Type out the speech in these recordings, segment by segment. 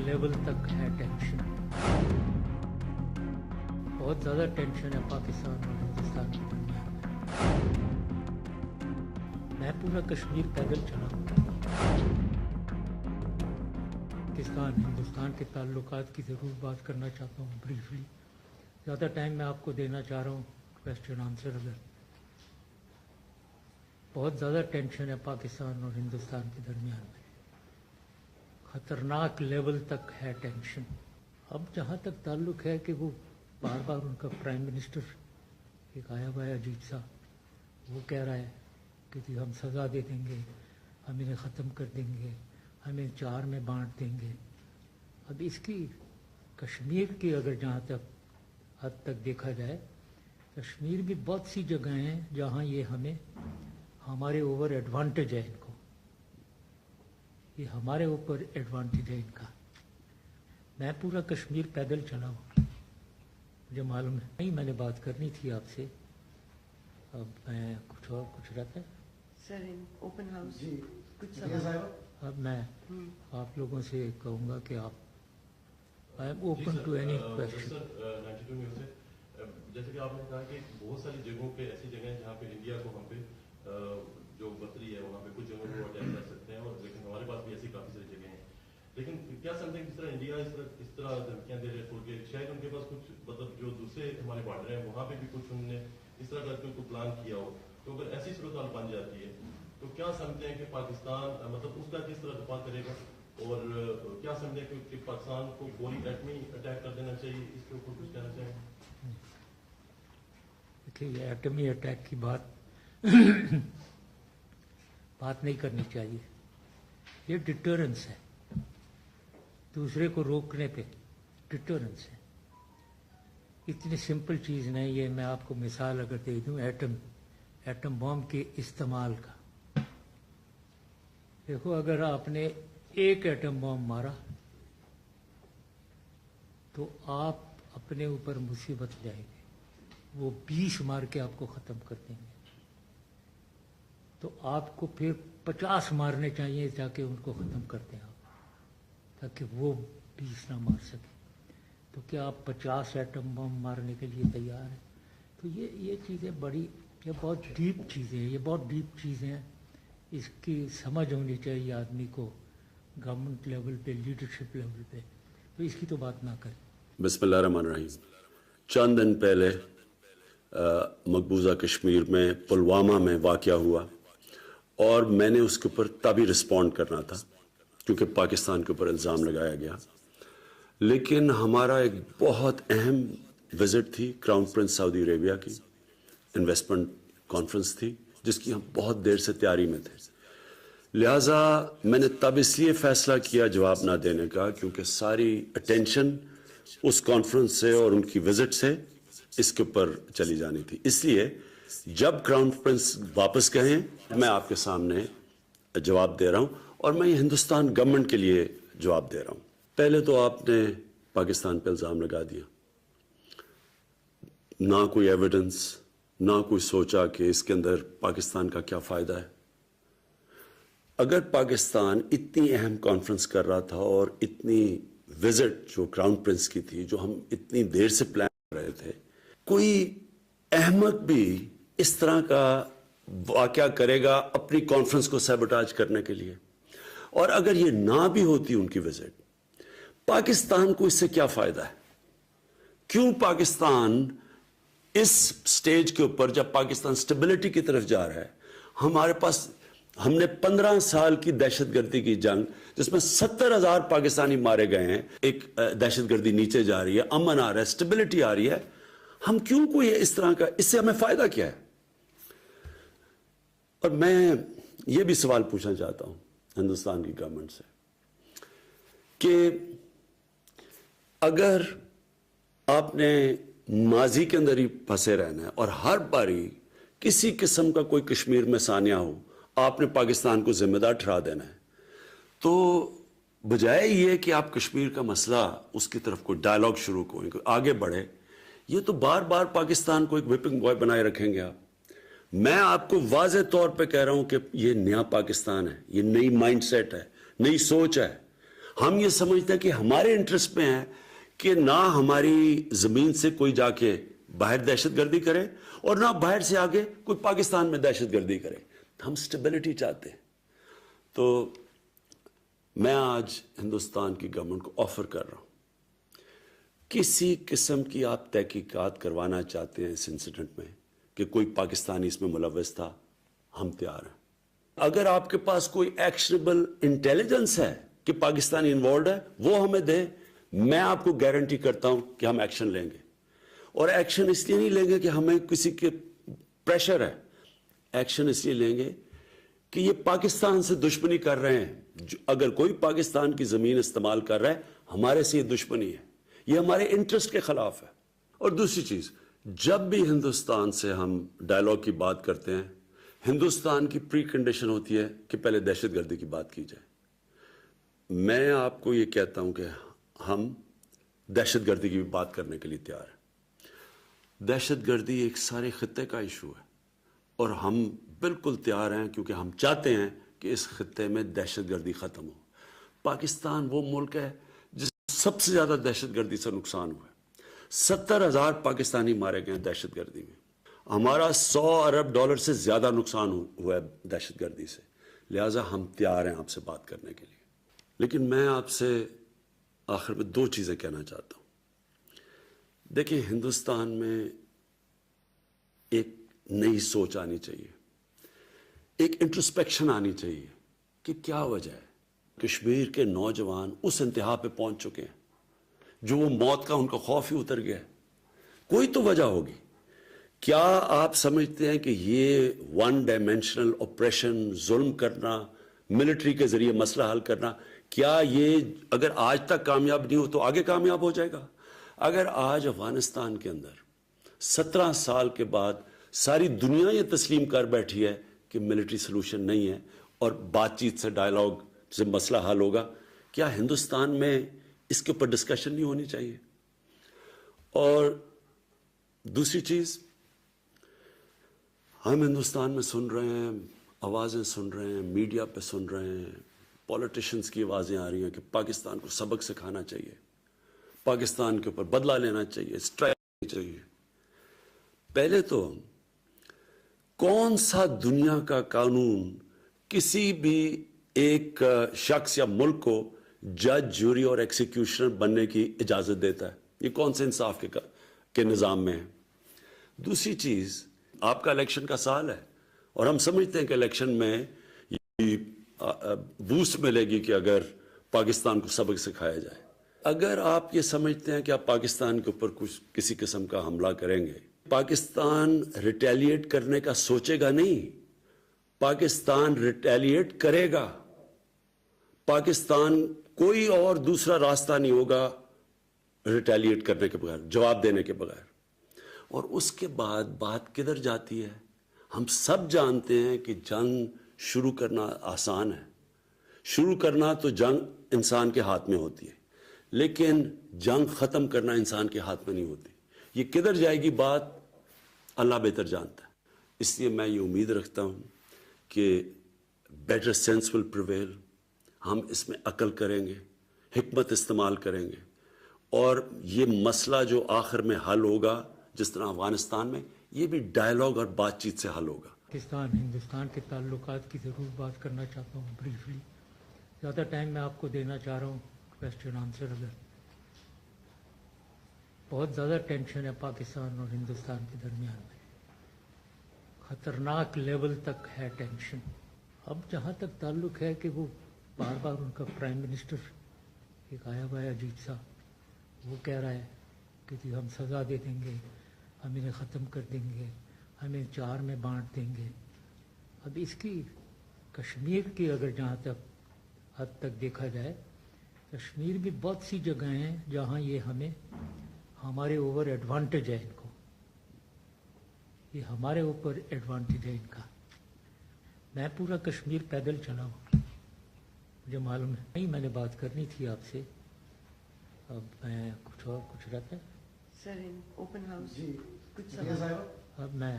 Level तक है tension, बहुत ज़्यादा टेंशन है पाकिस्तान और हिंदुस्तान के दरमियान में। मैं पूरा कश्मीर पैदल चला हूँ। पाकिस्तान हिंदुस्तान के ताल्लुकात की ज़रूर बात करना चाहता हूँ ब्रीफली। ज़्यादा टाइम मैं आपको देना चाह रहा हूँ क्वेश्चन आंसर। अगर बहुत ज़्यादा टेंशन है पाकिस्तान और हिंदुस्तान के दरमियान में, ख़तरनाक लेवल तक है टेंशन। अब जहाँ तक ताल्लुक़ है कि वो बार बार उनका प्राइम मिनिस्टर एक आया हुआ है अजीब सा, वो कह रहा है कि जी हम सज़ा दे देंगे, हम इन्हें ख़त्म कर देंगे, हमें 4 में बांट देंगे। अब इसकी कश्मीर की अगर जहाँ तक हद तक देखा जाए, कश्मीर भी बहुत सी जगह हैं जहाँ ये हमें हमारे ओवर एडवांटेज है, इनको ये हमारे ऊपर एडवांटेज है इनका। मैं पूरा कश्मीर पैदल चला हूँ, मुझे मालूम है। नहीं, मैंने बात करनी थी आपसे, अब मैं कुछ और कुछ रहता है सर इन ओपन हाउस जी कुछ सवाल। अब मैं आप लोगों से कहूँगा कि आप I am open to any question. जैसे कि आपने कहा कि बहुत सारी जगहों पे ऐसी जगह हैं जहाँ पे इंडिया को हम पे जो बतरी है वहाँ पे कुछ जगहों को अटैक कर सकते हैं, और लेकिन हमारे पास भी ऐसी काफ़ी सारी जगह हैं। लेकिन क्या समझते हैं जिस तरह इंडिया इस तरह धमकियाँ दे रहे हैं के शायद उनके पास कुछ मतलब जो दूसरे हमारे बॉर्डर हैं वहाँ पे भी कुछ उन्होंने इस तरह का कोई प्लान किया हो, तो अगर ऐसी सूरत बन जाती है तो क्या समझते हैं कि पाकिस्तान मतलब उसका किस तरह दफा करेगा, और क्या समझते हैं कि पाकिस्तान को गोली एटमी अटैक कर देना चाहिए, इसके ऊपर कुछ कहना चाहेंगे? देखिए, एटमी अटैक की बात नहीं करनी चाहिए। ये डिटरेंस है, दूसरे को रोकने पे डिटरेंस है। इतनी सिंपल चीज़ नहीं है। मैं आपको मिसाल अगर दे दूं एटम बॉम्ब के इस्तेमाल का, देखो अगर आपने एक एटम बॉम्ब मारा तो आप अपने ऊपर मुसीबत जाएंगे, वो 20 मार के आपको ख़त्म कर देंगे। तो आपको फिर 50 मारने चाहिए ताकि उनको ख़त्म कर दें आप, ताकि वो 20 ना मार सके। तो क्या आप 50 एटम बम मारने के लिए तैयार हैं? तो ये चीज़ें बड़ी, ये बहुत डीप चीज़ें हैं, ये बहुत डीप चीज़ें हैं। इसकी समझ होनी चाहिए आदमी को गवर्नमेंट लेवल पे, लीडरशिप लेवल पे। तो इसकी तो बात ना करें। बिस्मिल्लाहिर्रहमानिर्रहीम। चंद दिन पहले मकबूजा कश्मीर में पुलवामा में वाक़या हुआ, और मैंने उसके ऊपर तभी रिस्पॉन्ड करना था क्योंकि पाकिस्तान के ऊपर इल्ज़ाम लगाया गया। लेकिन हमारा एक बहुत अहम विज़िट थी क्राउन प्रिंस सऊदी अरेबिया की, इन्वेस्टमेंट कॉन्फ्रेंस थी जिसकी हम बहुत देर से तैयारी में थे। लिहाजा मैंने तब इसलिए फ़ैसला किया जवाब ना देने का क्योंकि सारी अटेंशन उस कॉन्फ्रेंस से और उनकी विज़िट से इसके ऊपर चली जानी थी। इसलिए जब क्राउन प्रिंस वापस कहें मैं आपके सामने जवाब दे रहा हूं, और मैं ये हिंदुस्तान गवर्नमेंट के लिए जवाब दे रहा हूं। पहले तो आपने पाकिस्तान पर इल्ज़ाम लगा दिया, ना कोई एविडेंस, ना कोई सोचा कि इसके अंदर पाकिस्तान का क्या फ़ायदा है। अगर पाकिस्तान इतनी अहम कॉन्फ्रेंस कर रहा था और इतनी विज़िट जो क्राउन प्रिंस की थी, जो हम इतनी देर से प्लान कर रहे थे, कोई अहमक भी इस तरह का वाक़या करेगा अपनी कॉन्फ्रेंस को सैबोटाज करने के लिए। और अगर ये ना भी होती उनकी विज़िट, पाकिस्तान को इससे क्या फ़ायदा है? क्यों पाकिस्तान इस स्टेज के ऊपर, जब पाकिस्तान स्टेबिलिटी की तरफ जा रहा है, हमारे पास हमने 15 साल की दहशतगर्दी की जंग जिसमें 70,000 पाकिस्तानी मारे गए हैं, एक दहशतगर्दी नीचे जा रही है, अमन आ रहा है, स्टेबिलिटी आ रही है, हम क्यों कोई इस तरह का, इससे हमें फायदा क्या है? और मैं ये भी सवाल पूछना चाहता हूं हिंदुस्तान की गवर्नमेंट से कि अगर आपने माजी के अंदर ही फंसे रहना है और हर बारी किसी किस्म का कोई कश्मीर में सानिया हो आपने पाकिस्तान को जिम्मेदार ठहरा देना है, तो बजाय ये कि आप कश्मीर का मसला उसकी तरफ कोई डायलॉग शुरू करें, कोई आगे बढ़े, ये तो बार बार पाकिस्तान को एक विपिंग बॉय बनाए रखेंगे आप। मैं आपको वाज़े तौर पे कह रहा हूं कि ये नया पाकिस्तान है, ये नई माइंडसेट है, नई सोच है। ہم یہ سمجھتے ہیں کہ ہمارے انٹرسٹ میں ہے کہ نہ ہماری زمین سے کوئی جا کے باہر دہشت گردی کرے اور نہ باہر سے آگے کوئی پاکستان میں دہشت گردی کرے. ہم سٹیبلٹی چاہتے ہیں. تو میں آج ہندوستان کی گورنمنٹ کو آفر کر رہا ہوں, کسی قسم کی آپ تحقیقات کروانا چاہتے ہیں اس انسیڈنٹ میں کہ کوئی پاکستانی اس میں ملوث تھا, ہم تیار ہیں. اگر آپ کے پاس کوئی ایکشنبل انٹیلیجنس ہے کہ پاکستانی انوالوڈ ہے, وہ ہمیں دے. میں آپ کو گارنٹی کرتا ہوں کہ ہم ایکشن لیں گے. اور ایکشن اس لیے نہیں لیں گے کہ ہمیں کسی کے پریشر ہے, ایکشن اس لیے لیں گے کہ یہ پاکستان سے دشمنی کر رہے ہیں. اگر کوئی پاکستان کی زمین استعمال کر رہا ہے, ہمارے سے یہ دشمنی ہے, یہ ہمارے انٹرسٹ کے خلاف ہے. اور دوسری چیز, جب بھی ہندوستان سے ہم ڈائلاگ کی بات کرتے ہیں, ہندوستان کی پری کنڈیشن ہوتی ہے کہ پہلے دہشت گردی کی بات کی جائے. میں آپ کو یہ کہتا ہوں کہ ہم دہشت گردی کی بھی بات کرنے کے لیے تیار ہیں. دہشت گردی ایک سارے خطے کا ایشو ہے اور ہم بالکل تیار ہیں, کیونکہ ہم چاہتے ہیں کہ اس خطے میں دہشت گردی ختم ہو. پاکستان وہ ملک ہے جس سب سے زیادہ دہشت گردی سے نقصان ہوا ہے. 70,000 پاکستانی مارے گئے ہیں دہشت گردی میں. ہمارا $100 ارب سے زیادہ نقصان ہوا ہے دہشت گردی سے. لہٰذا ہم تیار ہیں آپ سے بات کرنے کے لیے. لیکن میں آپ سے آخر میں 2 چیزیں کہنا چاہتا ہوں. دیکھیں, ہندوستان میں ایک نئی سوچ آنی چاہیے, ایک انٹرسپیکشن آنی چاہیے کہ کیا وجہ ہے کشمیر کے نوجوان اس انتہا پہ پہنچ چکے ہیں جو وہ موت کا ان کا خوف ہی اتر گیا ہے. کوئی تو وجہ ہوگی. کیا آپ سمجھتے ہیں کہ یہ ون ڈائمینشنل آپریشن, ظلم کرنا, ملٹری کے ذریعے مسئلہ حل کرنا, کیا یہ اگر آج تک کامیاب نہیں ہو تو آگے کامیاب ہو جائے گا؟ اگر آج افغانستان کے اندر 17 سال کے بعد ساری دنیا یہ تسلیم کر بیٹھی ہے کہ ملٹری سلوشن نہیں ہے اور بات چیت سے, ڈائلاگ سے مسئلہ حل ہوگا, کیا ہندوستان میں اس کے اوپر ڈسکشن نہیں ہونی چاہیے؟ اور دوسری چیز, ہم ہندوستان میں سن رہے ہیں, آوازیں سن رہے ہیں, میڈیا پہ سن رہے ہیں, پولیٹیشنز کی آوازیں آ رہی ہیں کہ پاکستان کو سبق سکھانا چاہیے, پاکستان کے اوپر بدلہ لینا چاہیے, اسٹرائک کرنی چاہیے. پہلے تو کون سا دنیا کا قانون کسی بھی ایک شخص یا ملک کو جج, جوری اور ایکسیکیوشنر بننے کی اجازت دیتا ہے؟ یہ کون سے انصاف کے نظام میں ہے؟ دوسری چیز, آپ کا الیکشن کا سال ہے اور ہم سمجھتے ہیں کہ الیکشن میں بوسٹ ملے گی کہ اگر پاکستان کو سبق سکھایا جائے. اگر آپ یہ سمجھتے ہیں کہ آپ پاکستان کے اوپر کچھ کسی قسم کا حملہ کریں گے, پاکستان ریٹیلیٹ کرنے کا سوچے گا نہیں, پاکستان ریٹیلیٹ کرے گا. پاکستان کوئی اور دوسرا راستہ نہیں ہوگا ریٹیلیٹ کرنے کے بغیر, جواب دینے کے بغیر. اور اس کے بعد بات کدھر جاتی ہے؟ ہم سب جانتے ہیں کہ جنگ شروع کرنا آسان ہے, شروع کرنا تو جنگ انسان کے ہاتھ میں ہوتی ہے, لیکن جنگ ختم کرنا انسان کے ہاتھ میں نہیں ہوتی. یہ کدھر جائے گی بات اللہ بہتر جانتا ہے. اس لیے میں یہ امید رکھتا ہوں کہ بیٹر سینس ول پریویل. ہم اس میں عقل کریں گے, حکمت استعمال کریں گے, اور یہ مسئلہ جو آخر میں حل ہوگا جس طرح افغانستان میں, یہ بھی ڈائلاگ اور بات چیت سے حل ہوگا. پاکستان ہندوستان کے تعلقات کی ضرور بات کرنا چاہتا ہوں بریفلی. زیادہ ٹائم میں آپ کو دینا چاہ رہا ہوں کویسچن آنسر. اگر بہت زیادہ ٹینشن ہے پاکستان اور ہندوستان کے درمیان میں, خطرناک لیول تک ہے ٹینشن. اب جہاں تک تعلق ہے کہ وہ بار بار ان کا پرائم منسٹر ایک آیا ہوا ہے اجیت صاحب, وہ کہہ رہا ہے کہ جی ہم سزا دے دیں گے, ہم انہیں ختم کر دیں گے, ہمیں 4 میں بانٹ دیں گے. اب اس کی کشمیر کی اگر جہاں تک حد تک دیکھا جائے, کشمیر بھی بہت سی جگہیں ہیں جہاں یہ ہمارے اوور ایڈوانٹیج ہے. ان کو یہ ہمارے اوپر ایڈوانٹیج ہے ان کا. میں پورا کشمیر پیدل چلا ہوں, مجھے معلوم ہے. نہیں, میں نے بات کرنی تھی آپ سے, اب میں کچھ رہتا ہے. Sir, in open house. جی کچھ صاحب سوال. اب میں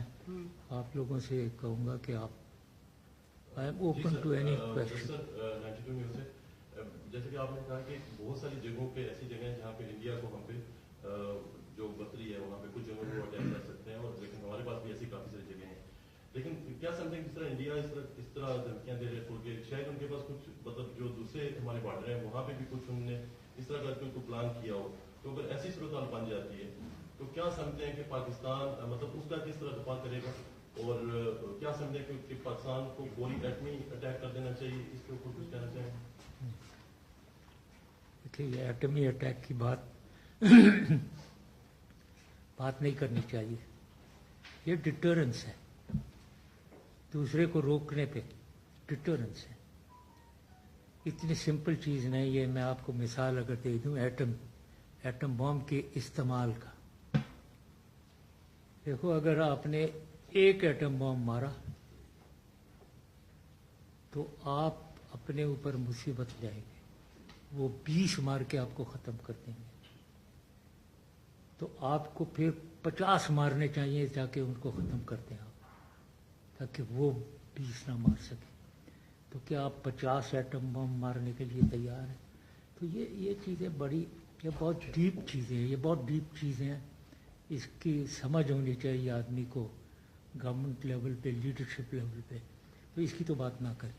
آپ لوگوں سے کہوں گا کہ آپ I am open to any question. जैसे कि आपने कहा कि बहुत सारी जगहों पे ऐसी जगह हैं जहाँ पे इंडिया को हम पे जो बतरी है वहाँ पे कुछ जगहों को अटैक कर सकते हैं, और लेकिन हमारे पास भी ऐसी काफ़ी सारी जगह हैं। लेकिन क्या समझते हैं जिस तरह इंडिया इस तरह धमकियाँ दे रहे हैं कि शायद उनके पास कुछ मतलब जो दूसरे हमारे बॉर्डर हैं वहाँ पे भी कुछ उन्होंने इस तरह का कोई प्लान किया हो, तो अगर ऐसी सूरत बन जाती है तो क्या समझते हैं कि पाकिस्तान मतलब उसका किस तरह दफा करेगा, और क्या समझते हैं कि पाकिस्तान को फौरी एटमी अटैक कर देना चाहिए, इसके ऊपर कुछ कहना चाहें? देखिए, एटमी अटैक की बात नहीं करनी चाहिए। ये डिटरेंस है, दूसरे को रोकने पे डिटरेंस है। इतनी सिंपल चीज़ नहीं है। मैं आपको मिसाल अगर दे दूं एटम बॉम्ब के इस्तेमाल का, देखो अगर आपने एक एटम बॉम्ब मारा तो आप अपने ऊपर मुसीबत लाएंगे, वो 20 मार के आपको ख़त्म कर देंगे। तो आपको फिर 50 मारने चाहिए ताकि उनको ख़त्म कर दें आप, ताकि वो 20 ना मार सके। तो क्या आप 50 एटम बम मारने के लिए तैयार हैं? तो ये चीज़ें बड़ी, ये बहुत डीप चीज़ें हैं, ये बहुत डीप चीज़ें हैं। इसकी समझ होनी चाहिए आदमी को, गवर्नमेंट लेवल पे, लीडरशिप लेवल पे। तो इसकी तो बात ना करें।